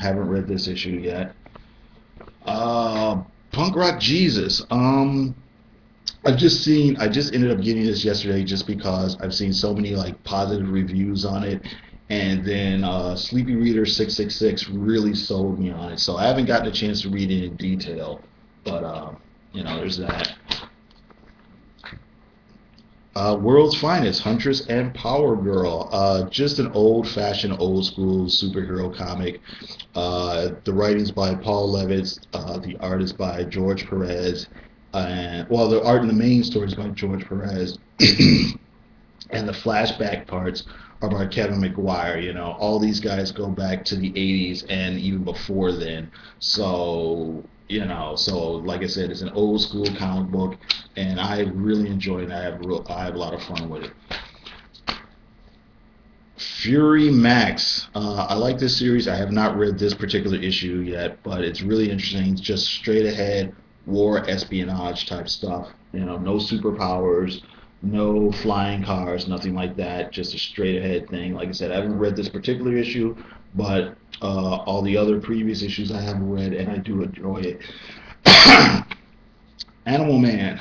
Haven't read this issue yet. Punk Rock Jesus. I just ended up getting this yesterday just because I've seen so many like positive reviews on it, and then Sleepy Reader 666 really sold me on it. So I haven't gotten a chance to read it in detail, but there's that. World's Finest, Huntress and Power Girl. Just an old-fashioned, old-school superhero comic. The writing's by Paul Levitz. The art is by George Perez. The art in the main story is by George Perez. And the flashback parts are by Kevin McGuire. All these guys go back to the 80s and even before then. So like I said, it's an old school comic book, and I really enjoy it. I have a lot of fun with it. Fury Max. I like this series. I have not read this particular issue yet, but it's really interesting. It's just straight ahead war espionage type stuff. No superpowers, no flying cars, nothing like that. Just a straight ahead thing. Like I said, I haven't read this particular issue, but all the other previous issues I haven't read, and I do enjoy it. Animal Man.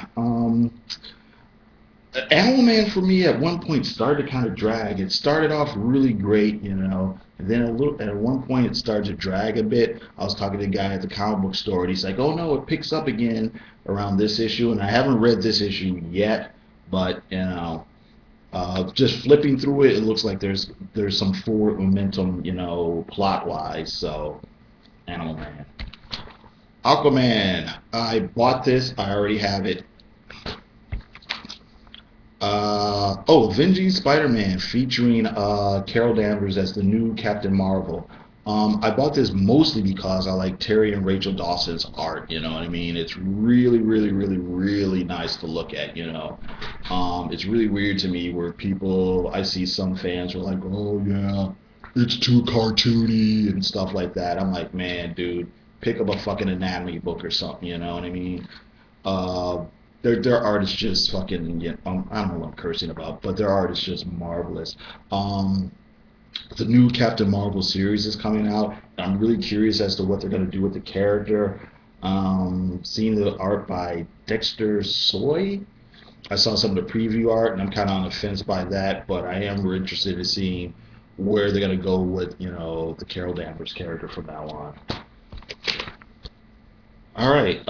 Animal Man for me at one point started to kind of drag. It started off really great, and then at one point it started to drag a bit. I was talking to a guy at the comic book store, and he's like, "Oh no, it picks up again around this issue," and I haven't read this issue yet, but just flipping through it, it looks like there's some forward momentum, plot wise. So, Animal Man. Aquaman. I bought this. I already have it. Avenging Spider-Man featuring Carol Danvers as the new Captain Marvel. I bought this mostly because I like Terry and Rachel Dawson's art. You know what I mean? It's really, really, really, really nice to look at. It's really weird to me where I see some fans are like, "Oh yeah, it's too cartoony" and stuff like that. I'm like, man, dude, pick up a fucking anatomy book or something. You know what I mean? Their art is just fucking. I don't know what I'm cursing about, but their art is just marvelous. The new Captain Marvel series is coming out. I'm really curious as to what they're going to do with the character. Seeing the art by Dexter Soy. I saw some of the preview art, and I'm kind of on the fence by that, but I am interested in seeing where they're going to go with, the Carol Danvers character from now on. All right.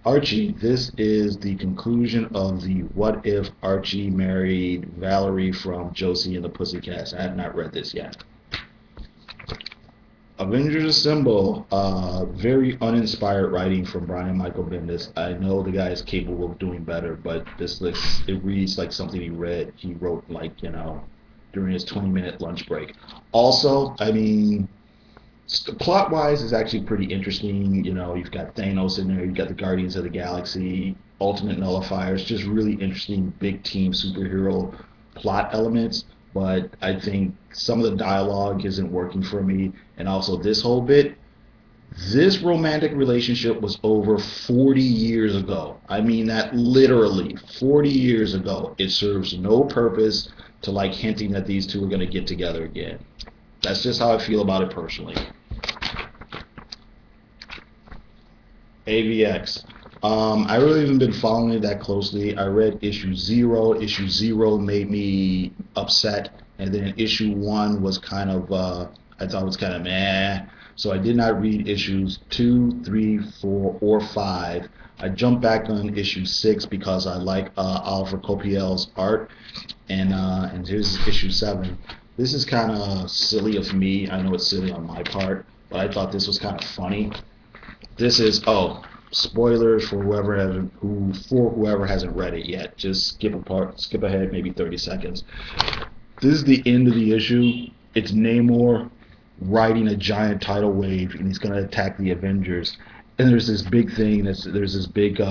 Archie, this is the conclusion of the What If Archie Married Valerie from Josie and the Pussycats. I have not read this yet. Avengers Assemble, very uninspired writing from Brian Michael Bendis. I know the guy is capable of doing better, but it reads like something he wrote during his 20-minute lunch break. Also, plot-wise is actually pretty interesting. You've got Thanos in there, you've got the Guardians of the Galaxy, Ultimate Nullifiers, just really interesting big team superhero plot elements. But I think some of the dialogue isn't working for me, and also this romantic relationship was over 40 years ago. I mean that literally 40 years ago. It serves no purpose to hinting that these two are going to get together again. That's just how I feel about it personally. AVX. I really haven't been following it that closely. I read issue 0. Issue 0 made me upset, and then issue 1 was kind of, I thought it was kind of meh. So I did not read issues 2, 3, 4, or 5. I jumped back on issue 6 because I like Oliver Copiel's art, and here's issue 7. This is kind of silly of me. I know it's silly on my part, but I thought this was kind of funny. This is spoilers for whoever hasn't read it yet. Just skip ahead maybe 30 seconds. This is the end of the issue. It's Namor riding a giant tidal wave, and he's going to attack the Avengers. And there's this big thing. There's this big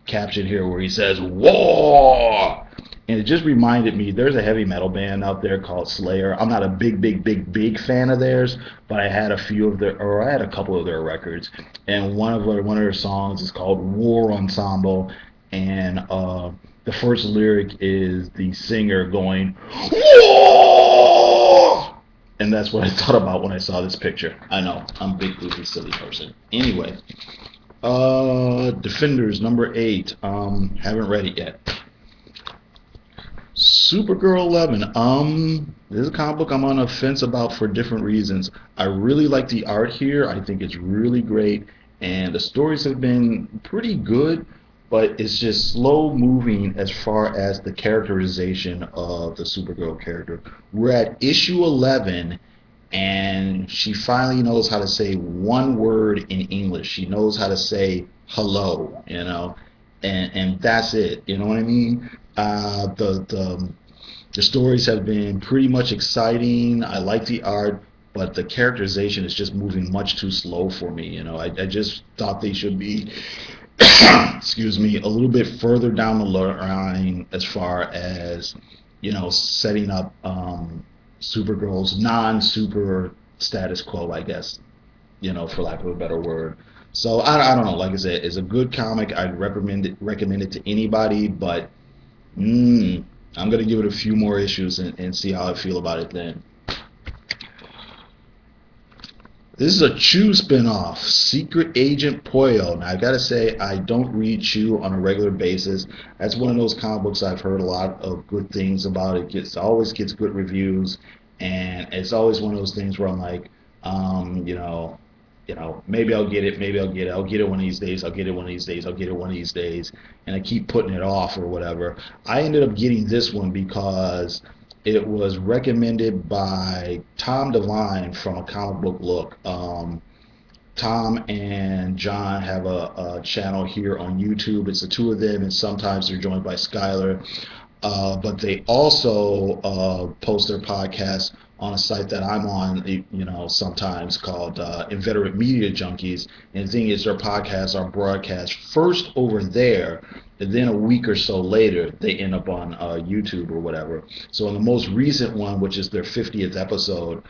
caption here where he says "War." And it just reminded me, there's a heavy metal band out there called Slayer. I'm not a big fan of theirs, but I had a couple of their records. And one of their songs is called War Ensemble. And the first lyric is the singer going, "War!" And that's what I thought about when I saw this picture. I know, I'm a big goofy silly person. Anyway, Defenders number 8. Haven't read it yet. Supergirl Lovin. This is a comic book I'm on the fence about for different reasons. I really like the art here. I think it's really great, and the stories have been pretty good, but it's just slow moving as far as the characterization of the Supergirl character. We're at issue 11, and she finally knows how to say one word in English. She knows how to say hello, and that's it. You know what I mean? The stories have been pretty much exciting. I like the art, but the characterization is just moving much too slow for me. I just thought they should be, excuse me, a little bit further down the line as far as setting up Supergirl's non-super status quo, I guess, for lack of a better word. So I don't know. Like I said, it's a good comic. I'd recommend it to anybody, but I'm going to give it a few more issues and see how I feel about it then. This is a Chew spinoff, Secret Agent Pollo. Now, I got to say, I don't read Chew on a regular basis. That's one of those comic books I've heard a lot of good things about. It always gets good reviews, and it's always one of those things where I'm like, maybe I'll get it, maybe I'll get it. I'll get it one of these days. I'll get it one of these days. I'll get it one of these days, and I keep putting it off or whatever. I ended up getting this one because it was recommended by Tom Devine from A Comic Book Look. Tom and John have a channel here on YouTube. It's the two of them, and sometimes they're joined by Skylar. But they also post their podcast on a site that I'm on, sometimes called Inveterate Media Junkies. And the thing is, their podcasts are broadcast first over there, and then a week or so later, they end up on YouTube or whatever. So in the most recent one, which is their 50th episode,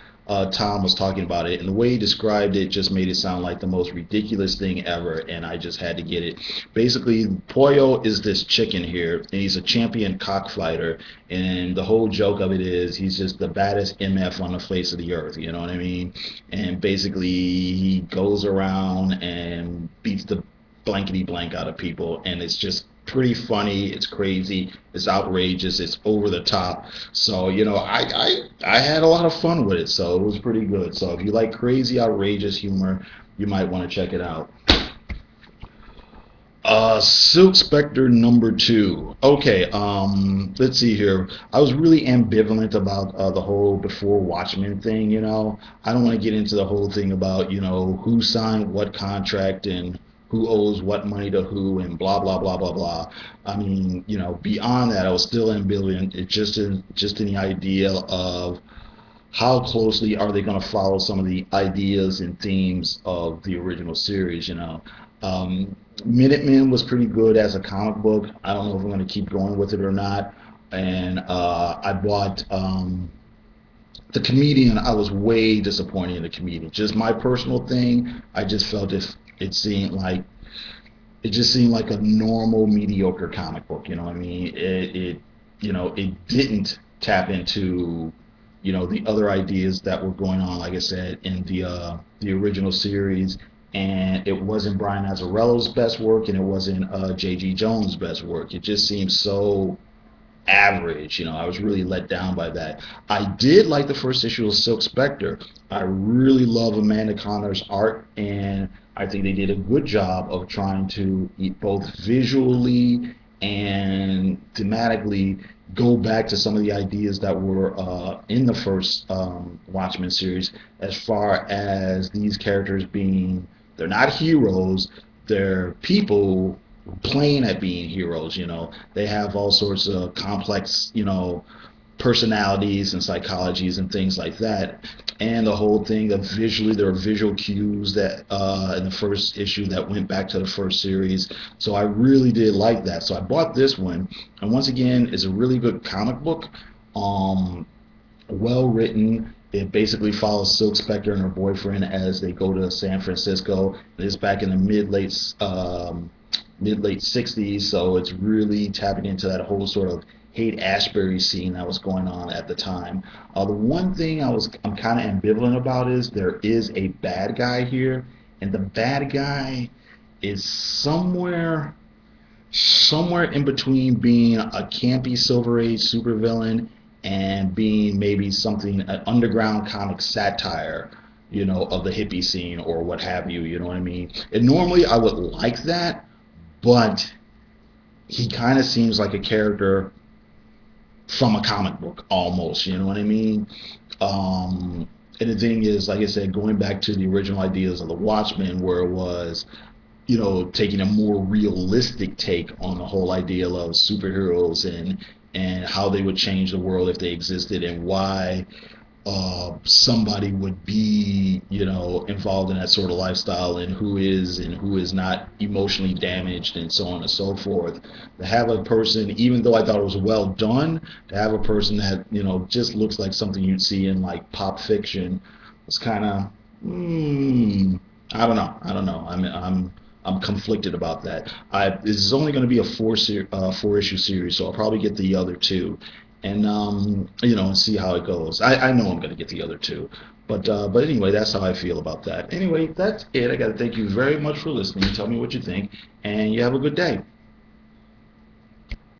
Tom was talking about it, and the way he described it just made it sound like the most ridiculous thing ever, and I just had to get it. Basically, Pollo is this chicken here, and he's a champion cockfighter, and the whole joke of it is he's just the baddest MF on the face of the earth, you know what I mean? And basically, he goes around and beats the blankety blank out of people, and it's just pretty funny. It's crazy. It's outrageous. It's over the top. So I had a lot of fun with it. So it was pretty good. So if you like crazy, outrageous humor, you might want to check it out. Silk Spectre number 2. Okay, let's see here. I was really ambivalent about the whole Before Watchmen thing. I don't want to get into the whole thing about who signed what contract and who owes what money to who and blah blah blah blah blah. I mean, beyond that, I was still ambivalent. It's just in the idea of how closely are they going to follow some of the ideas and themes of the original series. Minutemen was pretty good as a comic book. I don't know if I'm going to keep going with it or not. And I bought The Comedian. I was way disappointed in The Comedian. Just my personal thing. I just felt it seemed like a normal mediocre comic book. You know what I mean? It didn't tap into the other ideas that were going on, like I said, in the original series. And it wasn't Brian Azzarello's best work, and it wasn't J.G. Jones' best work. It just seemed so average. I was really let down by that. I did like the first issue of Silk Spectre. I really love Amanda Connor's art, and I think they did a good job of trying to both visually and thematically go back to some of the ideas that were in the first Watchmen series, as far as these characters being, they're not heroes, they're people playing at being heroes. They have all sorts of complex personalities and psychologies and things like that. And the whole thing of visually, there are visual cues that in the first issue that went back to the first series. So I really did like that. So I bought this one, and once again, it's a really good comic book. Well written. It basically follows Silk Spectre and her boyfriend as they go to San Francisco. It's back in the mid-late 60s, so it's really tapping into that whole sort of Haight-Ashbury scene that was going on at the time. The one thing I'm kind of ambivalent about is there is a bad guy here, and the bad guy is somewhere in between being a campy Silver Age supervillain and being maybe something, an underground comic satire, of the hippie scene or what have you. You know what I mean? And normally I would like that, but he kind of seems like a character from a comic book almost. You know what I mean? And the thing is, like I said, going back to the original ideas of the Watchmen, where it was, taking a more realistic take on the whole idea of superheroes and how they would change the world if they existed, and why somebody would be, involved in that sort of lifestyle, and who is not emotionally damaged, and so on and so forth. To have a person, even though I thought it was well done, to have a person that, just looks like something you'd see in like pop fiction was kind of, I don't know. I'm conflicted about that. This is only going to be a four issue series, so I'll probably get the other two, and and see how it goes. I know I'm going to get the other two, but anyway, that's how I feel about that. Anyway, that's it. I got to thank you very much for listening. Tell me what you think, and you have a good day.